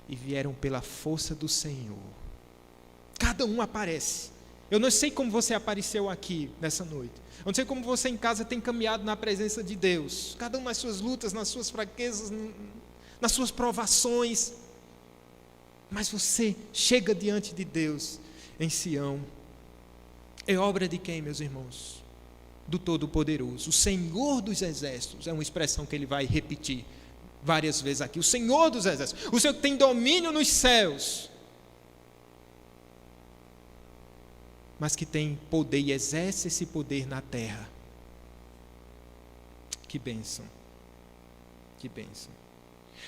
e vieram pela força do Senhor. Cada um aparece. Eu não sei como você apareceu aqui nessa noite. Eu não sei como você em casa tem caminhado na presença de Deus. Cada um nas suas lutas, nas suas fraquezas, nas suas provações. Mas você chega diante de Deus em Sião. É obra de quem, meus irmãos? Do Todo-Poderoso. O Senhor dos Exércitos. É uma expressão que ele vai repetir várias vezes aqui. O Senhor dos Exércitos. O Senhor que tem domínio nos céus. Mas que tem poder e exerce esse poder na terra. Que bênção. Que bênção.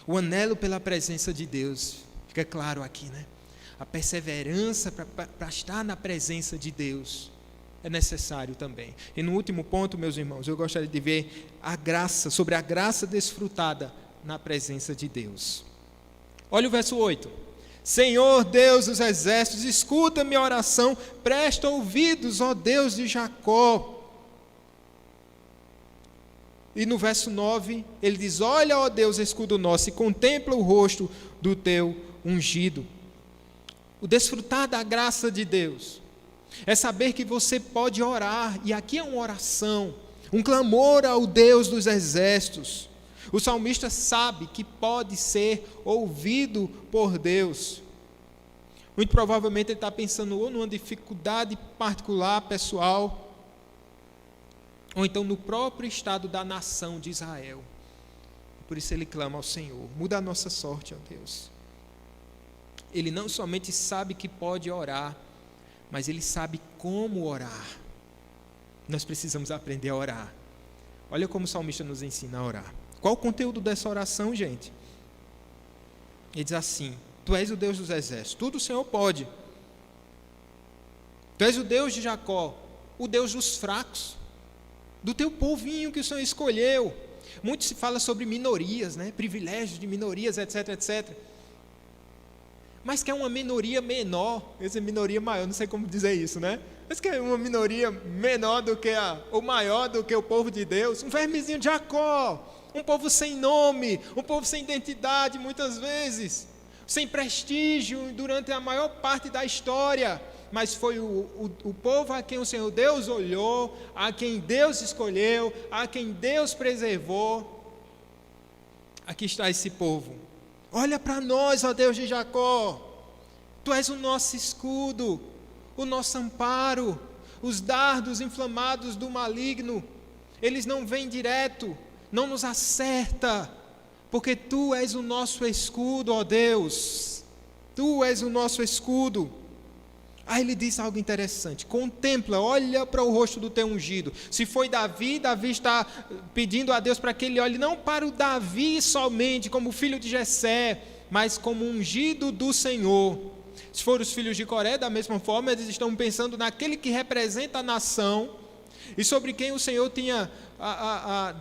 O anelo pela presença de Deus. Fica claro aqui, né? A perseverança para estar na presença de Deus é necessário também. E no último ponto, meus irmãos, eu gostaria de ver sobre a graça desfrutada na presença de Deus. Olha o verso 8. Senhor Deus dos exércitos, escuta minha oração, presta ouvidos, ó Deus de Jacó. E no verso 9, ele diz, olha, ó Deus, escudo nosso, e contempla o rosto do teu ungido. O desfrutar da graça de Deus é saber que você pode orar, e aqui é uma oração, um clamor ao Deus dos exércitos. O salmista sabe que pode ser ouvido por Deus. Muito provavelmente ele está pensando ou numa dificuldade particular, pessoal, ou então no próprio estado da nação de Israel. Por isso ele clama ao Senhor, muda a nossa sorte, ó Deus. Ele não somente sabe que pode orar, mas ele sabe como orar. Nós precisamos aprender a orar. Olha como o salmista nos ensina a orar. Qual o conteúdo dessa oração, gente? Ele diz assim, tu és o Deus dos exércitos, tudo o Senhor pode. Tu és o Deus de Jacó, o Deus dos fracos, do teu povinho que o Senhor escolheu. Muito se fala sobre minorias, né? Privilégios de minorias, etc, etc. Mas que é uma minoria menor, essa é minoria maior, não sei como dizer isso, né? Mas que é uma minoria menor do que ou maior do que o povo de Deus, um vermezinho de Jacó, um povo sem nome, um povo sem identidade muitas vezes, sem prestígio durante a maior parte da história, mas foi o povo a quem o Senhor Deus olhou, a quem Deus escolheu, a quem Deus preservou. Aqui está esse povo. Olha para nós, ó Deus de Jacó, tu és o nosso escudo, o nosso amparo. Os dardos inflamados do maligno, eles não vêm direto, não nos acerta, porque tu és o nosso escudo, ó Deus, tu és o nosso escudo. Aí ele diz algo interessante: contempla, olha para o rosto do teu ungido. Se foi Davi, Davi está pedindo a Deus para que ele olhe não para o Davi somente como filho de Jessé, mas como ungido do Senhor. Se for os filhos de Coré, da mesma forma, eles estão pensando naquele que representa a nação e sobre quem o Senhor tinha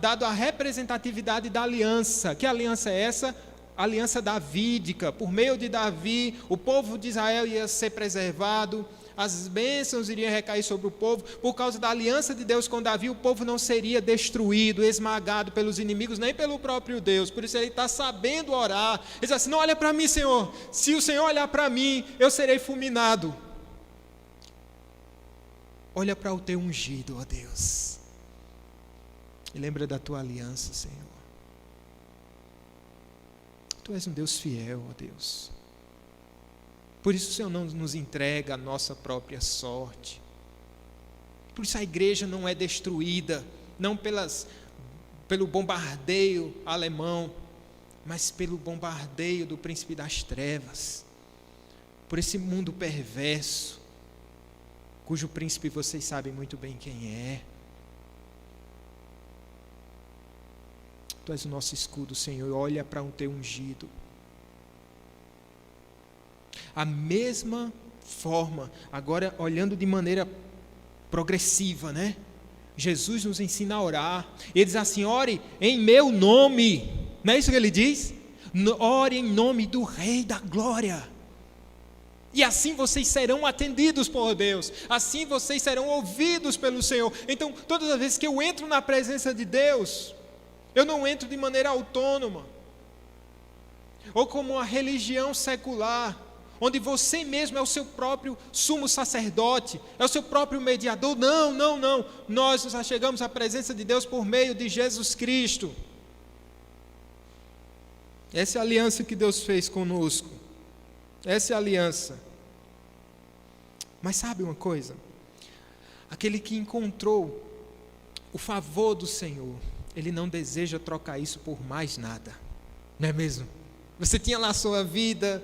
dado a representatividade da aliança. Que aliança é essa? A aliança davídica. Por meio de Davi, o povo de Israel ia ser preservado, as bênçãos iriam recair sobre o povo. Por causa da aliança de Deus com Davi, o povo não seria destruído, esmagado pelos inimigos, nem pelo próprio Deus. Por isso ele está sabendo orar. Ele diz assim: não olha para mim, Senhor, se o Senhor olhar para mim, eu serei fulminado. Olha para o teu ungido, ó Deus, e lembra da tua aliança, Senhor. Tu és um Deus fiel, ó Deus. Por isso o Senhor não nos entrega a nossa própria sorte. Por isso a igreja não é destruída, não pelo bombardeio alemão, mas pelo bombardeio do príncipe das trevas, por esse mundo perverso, cujo príncipe vocês sabem muito bem quem é. Tu és o nosso escudo, Senhor, olha para o teu ungido. A mesma forma, agora olhando de maneira progressiva, né? Jesus nos ensina a orar. Ele diz assim: ore em meu nome. Não é isso que ele diz? Ore em nome do Rei da Glória. E assim vocês serão atendidos por Deus. Assim vocês serão ouvidos pelo Senhor. Então, todas as vezes que eu entro na presença de Deus, eu não entro de maneira autônoma, ou como uma religião secular, onde você mesmo é o seu próprio sumo sacerdote, é o seu próprio mediador. Não, não, não. Nós nos achegamos à presença de Deus por meio de Jesus Cristo. Essa é a aliança que Deus fez conosco. Essa é a aliança. Mas sabe uma coisa? Aquele que encontrou o favor do Senhor, ele não deseja trocar isso por mais nada. Não é mesmo? Você tinha lá a sua vida,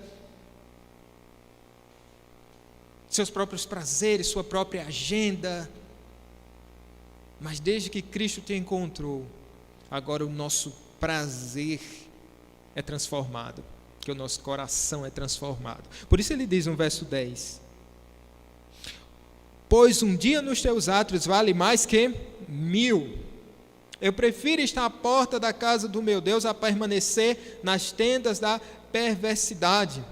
seus próprios prazeres, sua própria agenda, mas desde que Cristo te encontrou, agora o nosso prazer é transformado, que o nosso coração é transformado. Por isso ele diz no verso 10: pois um dia nos teus átrios vale mais que 1000. Eu prefiro estar à porta da casa do meu Deus a permanecer nas tendas da perversidade.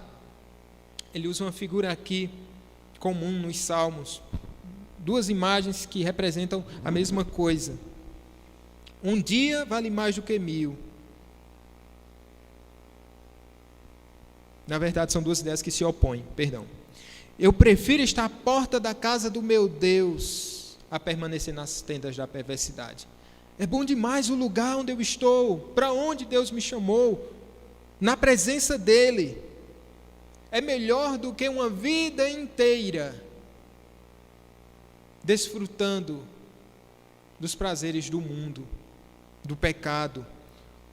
Ele usa uma figura aqui comum nos Salmos, duas imagens que representam a mesma coisa. Um dia vale mais do que 1000. Na verdade, são duas ideias que se opõem, perdão. Eu prefiro estar à porta da casa do meu Deus a permanecer nas tendas da perversidade. É bom demais o lugar onde eu estou, para onde Deus me chamou, na presença dEle. É melhor do que uma vida inteira desfrutando dos prazeres do mundo, do pecado,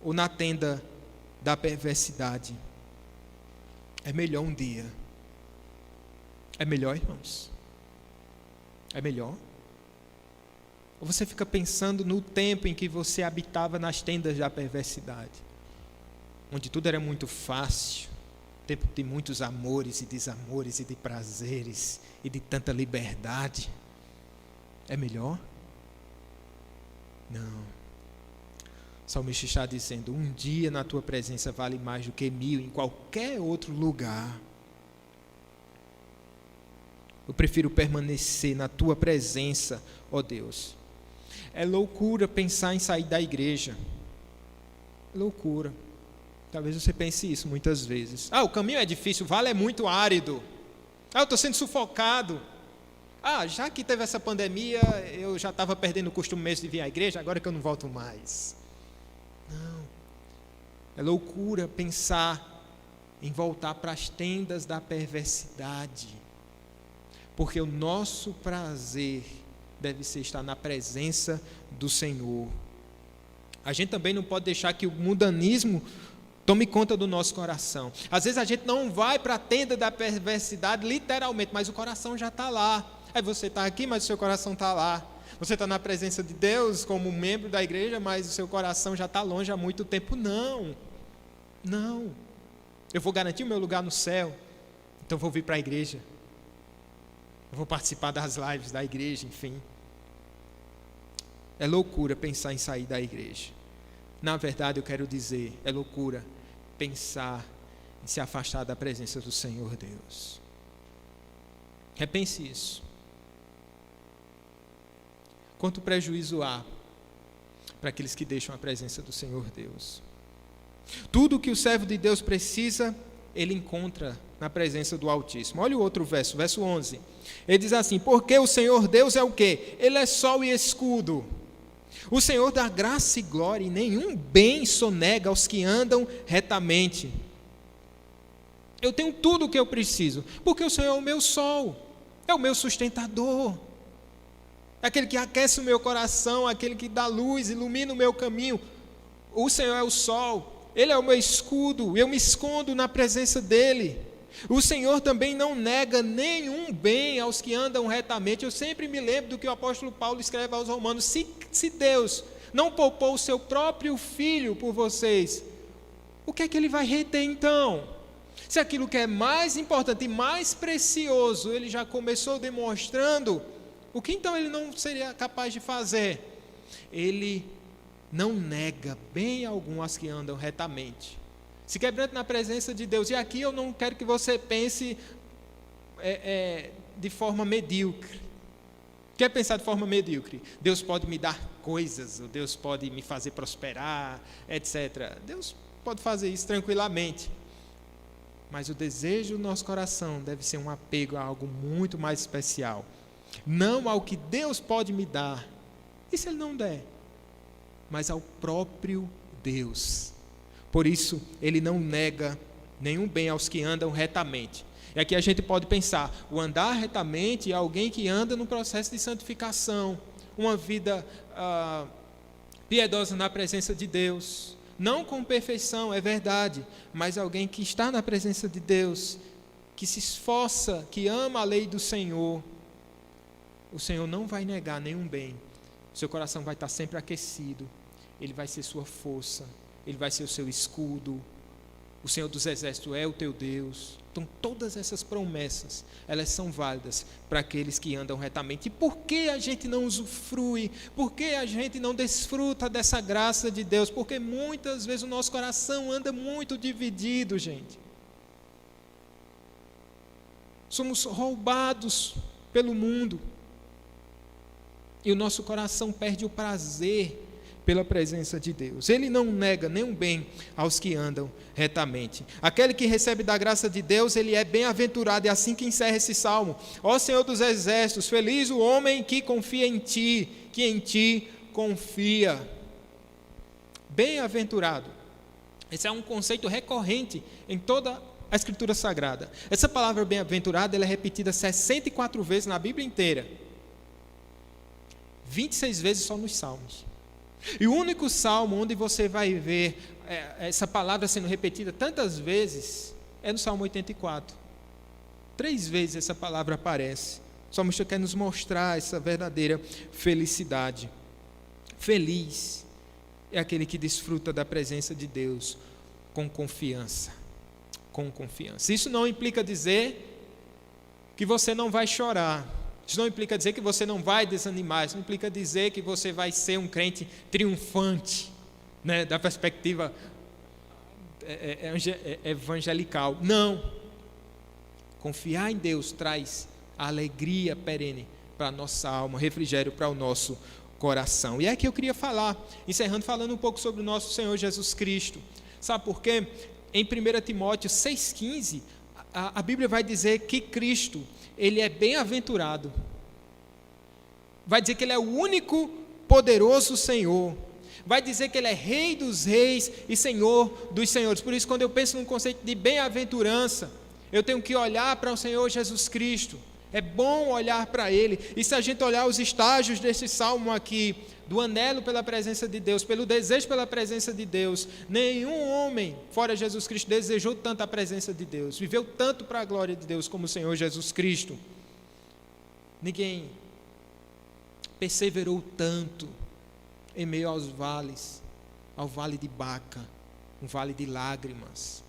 ou na tenda da perversidade. É melhor um dia. É melhor, irmãos? É melhor? Ou você fica pensando no tempo em que você habitava nas tendas da perversidade, onde tudo era muito fácil, tempo de muitos amores e desamores e de prazeres e de tanta liberdade? É melhor? Não. O salmista está dizendo: um dia na tua presença vale mais do que 1000 em qualquer outro lugar. Eu prefiro permanecer na tua presença, ó Deus. É loucura pensar em sair da igreja. É loucura. Talvez você pense isso muitas vezes. O caminho é difícil, o vale é muito árido. Eu estou sendo sufocado. Já que teve essa pandemia, eu já estava perdendo o costume mesmo de vir à igreja, agora que eu não volto mais. Não. É loucura pensar em voltar para as tendas da perversidade. Porque o nosso prazer deve ser estar na presença do Senhor. A gente também não pode deixar que o mundanismo Tome conta do nosso coração. Às vezes a gente não vai para a tenda da perversidade literalmente, mas o coração já está lá. Aí você está aqui, mas o seu coração está lá. Você está na presença de Deus como membro da igreja, mas o seu coração já está longe há muito tempo. Não. Eu vou garantir o meu lugar no céu, então vou vir para a igreja. Eu vou participar das lives da igreja, enfim. É loucura pensar em sair da igreja. Na verdade, eu quero dizer, é loucura pensar em se afastar da presença do Senhor Deus. Repense isso. Quanto prejuízo há para aqueles que deixam a presença do Senhor Deus? Tudo que o servo de Deus precisa, ele encontra na presença do Altíssimo. Olha o outro verso, verso 11. Ele diz assim: porque o Senhor Deus é o quê? Ele é sol e escudo. O Senhor dá graça e glória, e nenhum bem sonega aos que andam retamente. Eu tenho tudo o que eu preciso, porque o Senhor é o meu sol, é o meu sustentador, é aquele que aquece o meu coração, aquele que dá luz, ilumina o meu caminho. O Senhor é o sol, Ele é o meu escudo, eu me escondo na presença dEle. O Senhor também não nega nenhum bem aos que andam retamente. Eu sempre me lembro do que o apóstolo Paulo escreve aos Romanos: se Deus não poupou o seu próprio filho por vocês, o que é que Ele vai reter então? Se aquilo que é mais importante e mais precioso Ele já começou demonstrando, o que então Ele não seria capaz de fazer? Ele não nega bem algum aos que andam retamente. Se quebrante na presença de Deus. E aqui eu não quero que você pense de forma medíocre. Quer pensar de forma medíocre? Deus pode me dar coisas, ou Deus pode me fazer prosperar, etc. Deus pode fazer isso tranquilamente. Mas o desejo do nosso coração deve ser um apego a algo muito mais especial. Não ao que Deus pode me dar, e se Ele não der, mas ao próprio Deus. Por isso, Ele não nega nenhum bem aos que andam retamente. E aqui a gente pode pensar, o andar retamente é alguém que anda no processo de santificação, uma vida piedosa na presença de Deus, não com perfeição, é verdade, mas alguém que está na presença de Deus, que se esforça, que ama a lei do Senhor. O Senhor não vai negar nenhum bem, o seu coração vai estar sempre aquecido, Ele vai ser sua força, Ele vai ser o seu escudo, o Senhor dos Exércitos é o teu Deus. Então todas essas promessas, elas são válidas para aqueles que andam retamente. E por que a gente não usufrui? Por que a gente não desfruta dessa graça de Deus? Porque muitas vezes o nosso coração anda muito dividido, gente. Somos roubados pelo mundo. E o nosso coração perde o prazer pela presença de Deus. Ele não nega nenhum bem aos que andam retamente. Aquele que recebe da graça de Deus, ele é bem-aventurado. É assim que encerra esse salmo. Ó Senhor dos Exércitos, feliz o homem que confia em Ti, que em Ti confia. Bem-aventurado. Esse é um conceito recorrente em toda a Escritura Sagrada. Essa palavra bem-aventurado, ela é repetida 64 vezes na Bíblia inteira. 26 vezes só nos Salmos. E o único salmo onde você vai ver essa palavra sendo repetida tantas vezes é no Salmo 84. 3 vezes essa palavra aparece. O salmista quer nos mostrar essa verdadeira felicidade. Feliz é aquele que desfruta da presença de Deus com confiança. Com confiança. Isso não implica dizer que você não vai chorar. Isso não implica dizer que você não vai desanimar. Isso não implica dizer que você vai ser um crente triunfante, né, da perspectiva evangelical. Não. Confiar em Deus traz alegria perene para a nossa alma, refrigério para o nosso coração. E é que eu queria falar, encerrando, falando um pouco sobre o nosso Senhor Jesus Cristo. Sabe por quê? Em 1 Timóteo 6,15, a Bíblia vai dizer que Cristo, Ele é bem-aventurado. Vai dizer que Ele é o único poderoso Senhor. Vai dizer que Ele é Rei dos reis e Senhor dos senhores. Por isso, quando eu penso num conceito de bem-aventurança, eu tenho que olhar para o Senhor Jesus Cristo. É bom olhar para Ele. E se a gente olhar os estágios desse salmo aqui, do anelo pela presença de Deus, pelo desejo pela presença de Deus, nenhum homem, fora Jesus Cristo, desejou tanto a presença de Deus, viveu tanto para a glória de Deus como o Senhor Jesus Cristo. Ninguém perseverou tanto em meio aos vales, ao vale de Baca, um vale de lágrimas.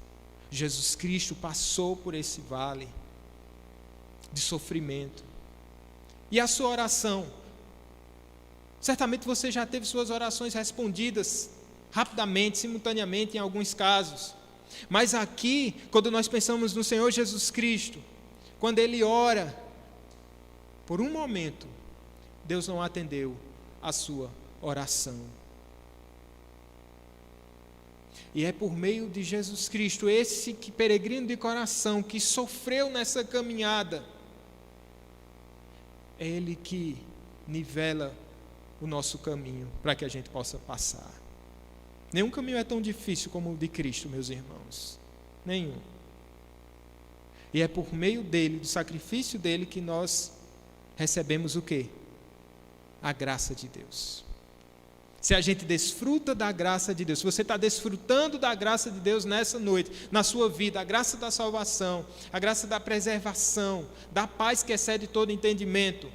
Jesus Cristo passou por esse vale de sofrimento. E a sua oração? Certamente você já teve suas orações respondidas rapidamente, simultaneamente em alguns casos. Mas aqui, quando nós pensamos no Senhor Jesus Cristo, quando Ele ora, por um momento, Deus não atendeu a sua oração. E é por meio de Jesus Cristo, esse peregrino de coração que sofreu nessa caminhada, é Ele que nivela o nosso caminho para que a gente possa passar. Nenhum caminho é tão difícil como o de Cristo, meus irmãos. Nenhum. E é por meio dele, do sacrifício dele, que nós recebemos o quê? A graça de Deus. Se a gente desfruta da graça de Deus, se você está desfrutando da graça de Deus nessa noite, na sua vida, a graça da salvação, a graça da preservação, da paz que excede todo entendimento,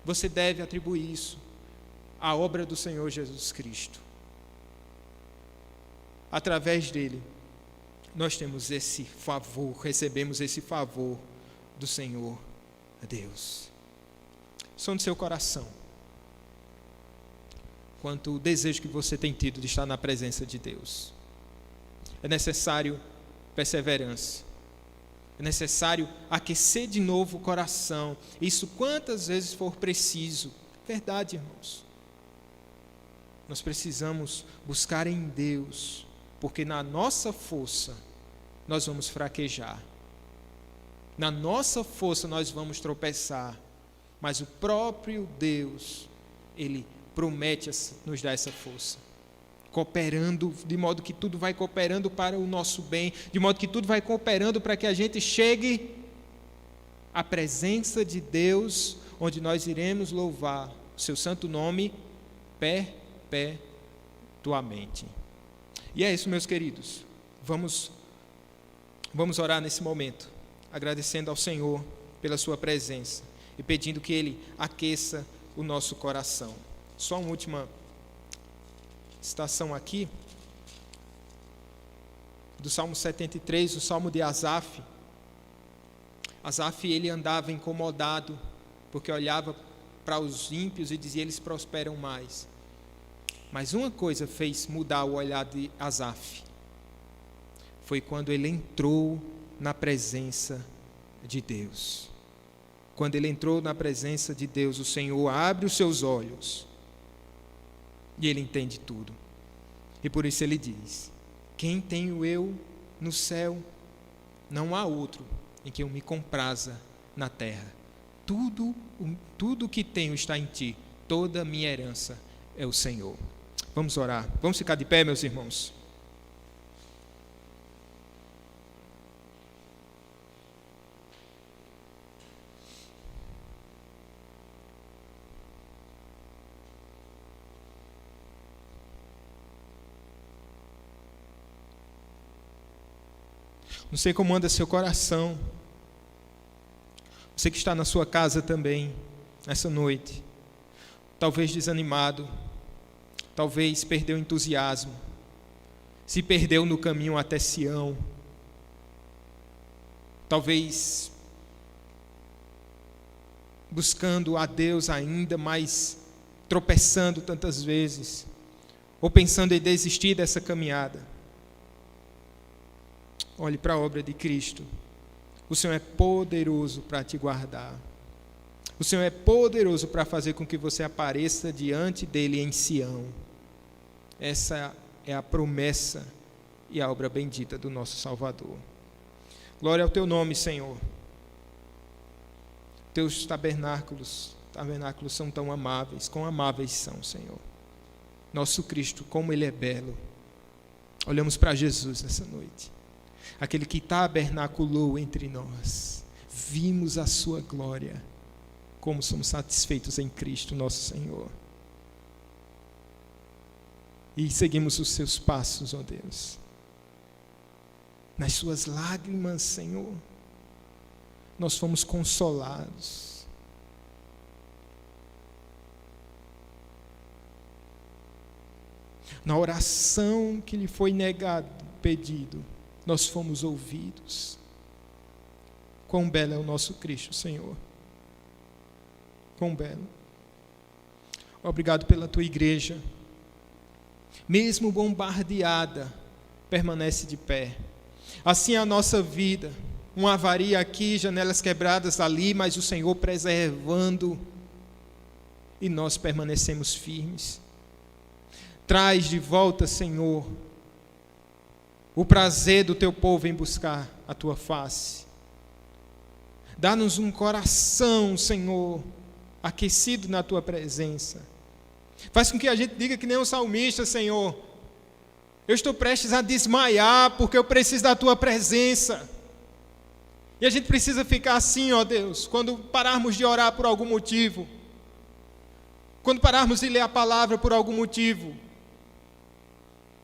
você deve atribuir isso à obra do Senhor Jesus Cristo. Através dele, nós temos esse favor, recebemos esse favor do Senhor Deus. Som do seu coração. Quanto o desejo que você tem tido de estar na presença de Deus. É necessário perseverança. É necessário aquecer de novo o coração. Isso quantas vezes for preciso. Verdade, irmãos. Nós precisamos buscar em Deus, porque na nossa força nós vamos fraquejar. Na nossa força nós vamos tropeçar. Mas o próprio Deus, Ele promete nos dar essa força, cooperando, de modo que tudo vai cooperando para o nosso bem, de modo que tudo vai cooperando para que a gente chegue à presença de Deus, onde nós iremos louvar o seu santo nome perpetuamente. E é isso, meus queridos. Vamos orar nesse momento, agradecendo ao Senhor pela sua presença e pedindo que Ele aqueça o nosso coração. Só uma última citação aqui, do Salmo 73, o Salmo de Asaf. Asaf, ele andava incomodado, porque olhava para os ímpios e dizia, eles prosperam mais. Mas uma coisa fez mudar o olhar de Asaf, foi quando ele entrou na presença de Deus. Quando ele entrou na presença de Deus, o Senhor abre os seus olhos, e ele entende tudo. E por isso ele diz, quem tenho eu no céu? Não há outro em que eu me compraza na terra. Tudo que tenho está em ti. Toda a minha herança é o Senhor. Vamos orar. Vamos ficar de pé, meus irmãos. Não sei como anda seu coração. Você que está na sua casa também, nessa noite. Talvez desanimado. Talvez perdeu o entusiasmo. Se perdeu no caminho até Sião. Talvez buscando a Deus ainda, mas tropeçando tantas vezes. Ou pensando em desistir dessa caminhada. Olhe para a obra de Cristo. O Senhor é poderoso para te guardar. O Senhor é poderoso para fazer com que você apareça diante dele em Sião. Essa é a promessa e a obra bendita do nosso Salvador. Glória ao teu nome, Senhor. Teus tabernáculos são tão amáveis, quão amáveis são, Senhor. Nosso Cristo, como Ele é belo. Olhamos para Jesus nessa noite. Aquele que tabernaculou entre nós, vimos a sua glória, como somos satisfeitos em Cristo nosso Senhor. E seguimos os seus passos, ó Deus. Nas suas lágrimas, Senhor, nós fomos consolados. Na oração que lhe foi negado, pedido, nós fomos ouvidos. Quão belo é o nosso Cristo, Senhor. Quão belo. Obrigado pela tua igreja. Mesmo bombardeada, permanece de pé. Assim é a nossa vida. Uma avaria aqui, janelas quebradas ali, mas o Senhor preservando. E nós permanecemos firmes. Traz de volta, Senhor, o prazer do teu povo em buscar a tua face. Dá-nos um coração, Senhor, aquecido na tua presença. Faz com que a gente diga que nem o salmista, Senhor: eu estou prestes a desmaiar porque eu preciso da tua presença. E a gente precisa ficar assim, ó Deus, quando pararmos de orar por algum motivo, quando pararmos de ler a palavra por algum motivo,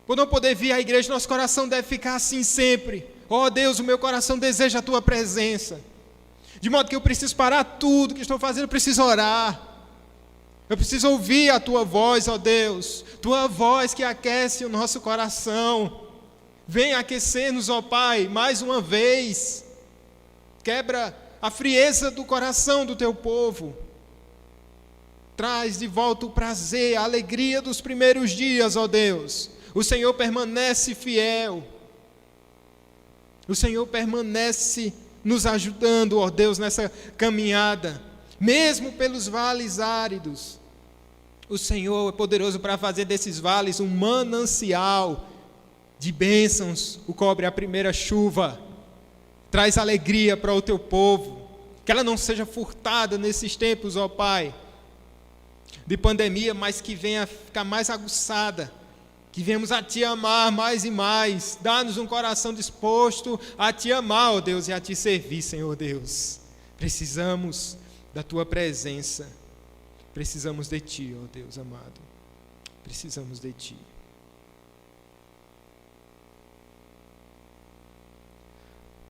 por não poder vir à igreja, nosso coração deve ficar assim sempre. Ó Deus, o meu coração deseja a tua presença. De modo que eu preciso parar tudo que estou fazendo, eu preciso orar. Eu preciso ouvir a tua voz, ó Deus. Tua voz que aquece o nosso coração. Vem aquecer-nos, ó Pai, mais uma vez. Quebra a frieza do coração do teu povo. Traz de volta o prazer, a alegria dos primeiros dias, ó Deus. O Senhor permanece fiel. O Senhor permanece nos ajudando, ó Deus, nessa caminhada. Mesmo pelos vales áridos, o Senhor é poderoso para fazer desses vales um manancial de bênçãos. O cobre a primeira chuva. Traz alegria para o teu povo. Que ela não seja furtada nesses tempos, ó Pai, de pandemia, mas que venha ficar mais aguçada. Que venhamos a Te amar mais e mais. Dá-nos um coração disposto a Te amar, ó Deus, e a Te servir, Senhor Deus. Precisamos da Tua presença. Precisamos de Ti, ó Deus amado. Precisamos de Ti.